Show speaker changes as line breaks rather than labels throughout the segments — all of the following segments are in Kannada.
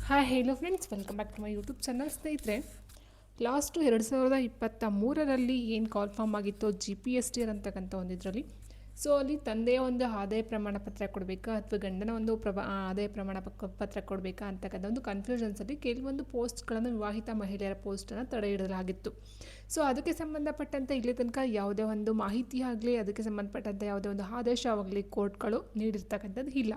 Hi hello friends, welcome back to my YouTube channel. ಸ್ನೇಹಿತರೆ, ಲಾಸ್ಟು 2023ರಲ್ಲಿ ಏನು ಕಾಲ್ ಫಾರ್ಮ್ ಆಗಿತ್ತು GPST ಅಂತಕ್ಕಂಥ ಒಂದಿದ್ರಲ್ಲಿ, ಸೊ ಅಲ್ಲಿ ತಂದೆಯ ಒಂದು ಆದಾಯ ಪ್ರಮಾಣ ಪತ್ರ ಕೊಡಬೇಕಾ ಅಥವಾ ಗಂಡನ ಒಂದು ಆದಾಯ ಪ್ರಮಾಣ ಪತ್ರ ಕೊಡಬೇಕಾ ಅಂತಕ್ಕಂಥ ಒಂದು ಕನ್ಫ್ಯೂಷನ್ಸಲ್ಲಿ ಕೆಲವೊಂದು ಪೋಸ್ಟ್ಗಳನ್ನು ವಿವಾಹಿತ ಮಹಿಳೆಯರ ಪೋಸ್ಟನ್ನು ತಡೆ ಹಿಡಿಯಲಾಗಿತ್ತು. ಸೊ ಅದಕ್ಕೆ ಸಂಬಂಧಪಟ್ಟಂತೆ ಇಲ್ಲಿ ತನಕ ಯಾವುದೇ ಒಂದು ಮಾಹಿತಿ ಆಗಲಿ, ಅದಕ್ಕೆ ಸಂಬಂಧಪಟ್ಟಂತೆ ಯಾವುದೇ ಒಂದು ಆದೇಶವಾಗಲಿ ಕೋರ್ಟ್ಗಳು ನೀಡಿರ್ತಕ್ಕಂಥದ್ದು ಇಲ್ಲ.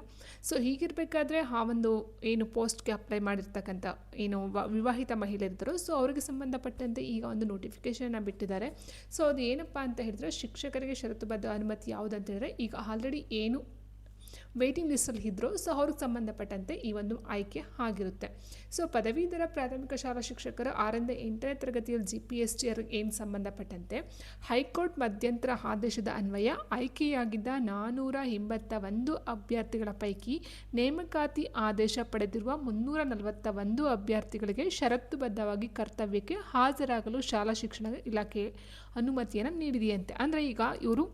ಸೊ ಹೀಗಿರಬೇಕಾದ್ರೆ ಆ ಒಂದು ಏನು ಪೋಸ್ಟ್ಗೆ ಅಪ್ಲೈ ಮಾಡಿರ್ತಕ್ಕಂಥ ಏನು ವಿವಾಹಿತ ಮಹಿಳೆಯರಿದ್ದರು, ಸೊ ಅವರಿಗೆ ಸಂಬಂಧಪಟ್ಟಂತೆ ಈಗ ಒಂದು ನೋಟಿಫಿಕೇಷನ್ನ ಬಿಟ್ಟಿದ್ದಾರೆ. ಸೊ ಅದು ಏನಪ್ಪ ಅಂತ ಹೇಳಿದ್ರೆ, ಶಿಕ್ಷಕರಿಗೆ ಷರತ್ತುಬದ್ಧ ಅನುಮತಿ ಯಾವುದಂತ ಹೇಳಿದ್ರೆ, ಈಗ ಆಲ್ರೆಡಿ ಏನು ವೇಟಿಂಗ್ ಲಿಸ್ಟಲ್ಲಿ ಇದ್ದರು, ಸೊ ಅವ್ರಿಗೆ ಸಂಬಂಧಪಟ್ಟಂತೆ ಈ ಒಂದು ಆಯ್ಕೆ ಆಗಿರುತ್ತೆ. ಸೊ ಪದವೀಧರ ಪ್ರಾಥಮಿಕ ಶಾಲಾ ಶಿಕ್ಷಕರ 6ರಿಂದ 8ನೇ ತರಗತಿಯಲ್ಲಿ GPST ಏನು ಸಂಬಂಧಪಟ್ಟಂತೆ ಹೈಕೋರ್ಟ್ ಮಧ್ಯಂತರ ಆದೇಶದ ಅನ್ವಯ ಆಯ್ಕೆಯಾಗಿದ್ದ 481 ಅಭ್ಯರ್ಥಿಗಳ ಪೈಕಿ ನೇಮಕಾತಿ ಆದೇಶ ಪಡೆದಿರುವ 341 ಅಭ್ಯರ್ಥಿಗಳಿಗೆ ಷರತ್ತುಬದ್ಧವಾಗಿ ಕರ್ತವ್ಯಕ್ಕೆ ಹಾಜರಾಗಲು ಶಾಲಾ ಶಿಕ್ಷಣ ಇಲಾಖೆ ಅನುಮತಿಯನ್ನು ನೀಡಿದೆಯಂತೆ. ಅಂದರೆ ಈಗ ಇವರು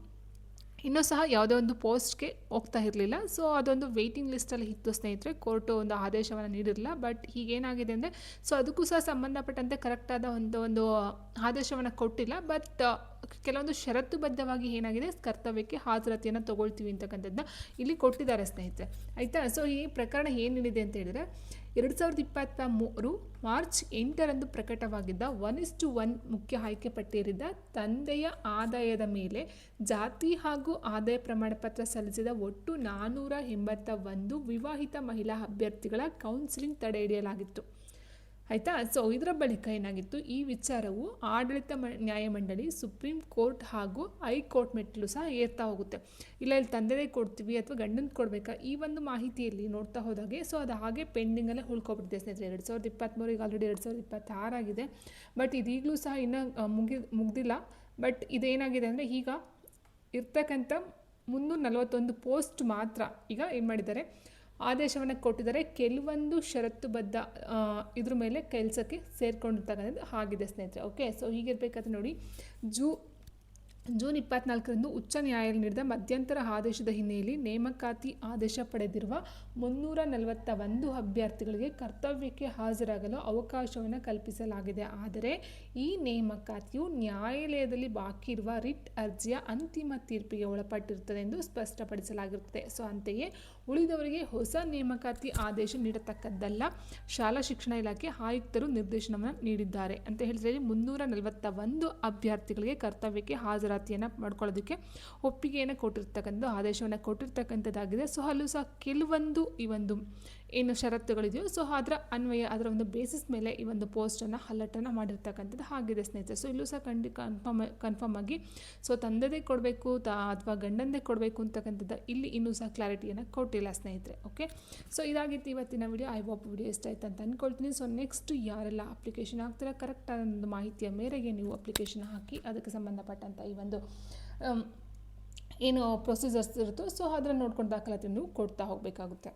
ಇನ್ನೂ ಸಹ ಯಾವುದೋ ಒಂದು ಪೋಸ್ಟ್ಗೆ ಹೋಗ್ತಾ ಇರಲಿಲ್ಲ. ಸೊ ಅದೊಂದು ವೆಯ್ಟಿಂಗ್ ಲಿಸ್ಟಲ್ಲಿ ಇತ್ತು ಸ್ನೇಹಿತರೆ. ಕೋರ್ಟು ಒಂದು ಆದೇಶವನ್ನು ನೀಡಿರಲಿಲ್ಲ. ಬಟ್ ಹೀಗೇನಾಗಿದೆ ಅಂದರೆ, ಸೊ ಅದಕ್ಕೂ ಸಹ ಸಂಬಂಧಪಟ್ಟಂತೆ ಕರೆಕ್ಟಾದ ಒಂದು ಆದೇಶವನ್ನು ಕೊಟ್ಟಿಲ್ಲ. ಬಟ್ ಕೆಲವೊಂದು ಷರತ್ತುಬದ್ಧವಾಗಿ ಏನಾಗಿದೆ, ಕರ್ತವ್ಯಕ್ಕೆ ಹಾಜರಾತಿಯನ್ನು ತೊಗೊಳ್ತೀವಿ ಅಂತಕ್ಕಂಥದ್ದನ್ನ ಇಲ್ಲಿ ಕೊಟ್ಟಿದ್ದಾರೆ ಸ್ನೇಹಿತರೆ, ಆಯಿತಾ. ಸೊ ಈ ಪ್ರಕರಣ ಏನಿದೆ ಅಂತ ಹೇಳಿದರೆ, 2023 ಮಾರ್ಚ್ 8ರಂದು ಪ್ರಕಟವಾಗಿದ್ದ 1:1 ಮುಖ್ಯ ಆಯ್ಕೆ ಪಟ್ಟಿಯಲ್ಲಿದ್ದ ತಂದೆಯ ಆದಾಯದ ಮೇಲೆ ಜಾತಿ ಹಾಗೂ ಆದಾಯ ಪ್ರಮಾಣ ಪತ್ರ ಸಲ್ಲಿಸಿದ ಒಟ್ಟು 481 ವಿವಾಹಿತ ಮಹಿಳಾ ಅಭ್ಯರ್ಥಿಗಳ ಕೌನ್ಸಿಲಿಂಗ್ ತಡೆ ಹಿಡಿಯಲಾಗಿತ್ತು, ಆಯಿತಾ. ಸೊ ಇದರ ಬಳಿಕ ಏನಾಗಿತ್ತು, ಈ ವಿಚಾರವು ಆಡಳಿತ ನ್ಯಾಯಮಂಡಳಿ, ಸುಪ್ರೀಂ ಕೋರ್ಟ್ ಹಾಗೂ ಹೈಕೋರ್ಟ್ ಮೆಟ್ಟಿಲು ಸಹ ಏರ್ತಾ ಹೋಗುತ್ತೆ. ಇಲ್ಲಿ ತಂದೆದೇ ಕೊಡ್ತೀವಿ ಅಥವಾ ಗಂಡನ ಕೊಡಬೇಕಾ, ಈ ಒಂದು ಮಾಹಿತಿಯಲ್ಲಿ ನೋಡ್ತಾ ಹೋದಾಗೆ ಸೊ ಅದು ಹಾಗೆ ಪೆಂಡಿಂಗಲ್ಲೇ ಉಳ್ಕೊಬಿಟ್ಟಿದೆ ಸ್ನೇಹಿತರೆ. 2023 ಈಗ ಆಲ್ರೆಡಿ 2026 ಆಗಿದೆ. ಬಟ್ ಇದೀಗಲೂ ಸಹ ಇನ್ನೂ ಮುಗ್ದಿಲ್ಲ. ಬಟ್ ಇದೇನಾಗಿದೆ ಅಂದರೆ, ಈಗ ಇರ್ತಕ್ಕಂಥ 341 ಪೋಸ್ಟ್ ಮಾತ್ರ ಈಗ ಏನು ಮಾಡಿದ್ದಾರೆ, ಆದೇಶವನ್ನು ಕೊಟ್ಟಿದ್ದಾರೆ. ಕೆಲವೊಂದು ಷರತ್ತುಬದ್ಧ ಇದ್ರ ಮೇಲೆ ಕೆಲಸಕ್ಕೆ ಸೇರ್ಕೊಂಡಿರ್ತಕ್ಕಂಥದ್ದು ಆಗಿದೆ ಸ್ನೇಹಿತರೆ. ಓಕೆ, ಸೊ ಹೀಗಿರಬೇಕಾದ್ರೆ ನೋಡಿ, ಜೂನ್ 24ರಂದು ಉಚ್ಚ ನ್ಯಾಯಾಲಯ ನೀಡಿದ ಮಧ್ಯಂತರ ಆದೇಶದ ಹಿನ್ನೆಲೆಯಲ್ಲಿ ನೇಮಕಾತಿ ಆದೇಶ ಪಡೆದಿರುವ 341 ಅಭ್ಯರ್ಥಿಗಳಿಗೆ ಕರ್ತವ್ಯಕ್ಕೆ ಹಾಜರಾಗಲು ಅವಕಾಶವನ್ನು ಕಲ್ಪಿಸಲಾಗಿದೆ. ಆದರೆ ಈ ನೇಮಕಾತಿಯು ನ್ಯಾಯಾಲಯದಲ್ಲಿ ಬಾಕಿ ಇರುವ ರಿಟ್ ಅರ್ಜಿಯ ಅಂತಿಮ ತೀರ್ಪಿಗೆ ಒಳಪಟ್ಟಿರುತ್ತದೆ ಎಂದು ಸ್ಪಷ್ಟಪಡಿಸಲಾಗಿರುತ್ತದೆ. ಸೊ ಅಂತೆಯೇ ಉಳಿದವರಿಗೆ ಹೊಸ ನೇಮಕಾತಿ ಆದೇಶ ನೀಡತಕ್ಕದ್ದಲ್ಲ, ಶಾಲಾ ಶಿಕ್ಷಣ ಇಲಾಖೆ ಆಯುಕ್ತರು ನಿರ್ದೇಶನವನ್ನು ನೀಡಿದ್ದಾರೆ ಅಂತ ಹೇಳಿದ್ರೆ, 341 ಅಭ್ಯರ್ಥಿಗಳಿಗೆ ಕರ್ತವ್ಯಕ್ಕೆ ಹಾಜರಾತಿಯನ್ನು ಮಾಡ್ಕೊಳ್ಳೋದಕ್ಕೆ ಒಪ್ಪಿಗೆಯನ್ನು ಕೊಟ್ಟಿರ್ತಕ್ಕಂಥ ಆದೇಶವನ್ನು ಕೊಟ್ಟಿರ್ತಕ್ಕಂಥದ್ದಾಗಿದೆ. ಸೊ ಅಲ್ಲೂ ಸಹ ಕೆಲವೊಂದು ಈ ಒಂದು ಏನು ಷರತ್ತುಗಳಿದೆಯೋ, ಸೊ ಅದರ ಅನ್ವಯ, ಅದರ ಒಂದು ಬೇಸಿಸ್ ಮೇಲೆ ಈ ಒಂದು ಪೋಸ್ಟನ್ನು ಅಲರ್ಟನ್ನು ಮಾಡಿರ್ತಕ್ಕಂಥದ್ದು ಆಗಿದೆ ಸ್ನೇಹಿತರೆ. ಸೊ ಇಲ್ಲೂ ಸಹ ಕನ್ಫರ್ಮ್ ಆಗಿ ಸೊ ತಂದೆದೇ ಕೊಡಬೇಕು ಅಥವಾ ಗಂಡಂದೇ ಕೊಡಬೇಕು ಅಂತಕ್ಕಂಥದ್ದು ಇಲ್ಲಿ ಇನ್ನೂ ಸಹ ಕ್ಲಾರಿಟಿಯನ್ನು ಕೊಟ್ಟಿಲ್ಲ ಸ್ನೇಹಿತರೆ. ಓಕೆ, ಸೊ ಇದಾಗಿತ್ತು ಇವತ್ತಿನ ವಿಡಿಯೋ. ಐ ಹೋಪ್ ವಿಡಿಯೋ ಇಷ್ಟ ಆಯ್ತು ಅಂತ ಅಂದ್ಕೊಳ್ತೀನಿ. ಸೊ ನೆಕ್ಸ್ಟ್ ಯಾರೆಲ್ಲ ಅಪ್ಲಿಕೇಶನ್ ಹಾಕ್ತೀರಾ, ಕರೆಕ್ಟಾದ ಒಂದು ಮಾಹಿತಿಯ ಮೇರೆಗೆ ನೀವು ಅಪ್ಲಿಕೇಶನ್ ಹಾಕಿ ಅದಕ್ಕೆ ಸಂಬಂಧಪಟ್ಟಂಥ ಈ ಒಂದು ಏನು ಪ್ರೊಸೀಜರ್ಸ್ ಇರುತ್ತೋ, ಸೊ ಅದನ್ನು ನೋಡ್ಕೊಂಡು ದಾಖಲಾತಿಯನ್ನು ಕೊಡ್ತಾ ಹೋಗಬೇಕಾಗುತ್ತೆ.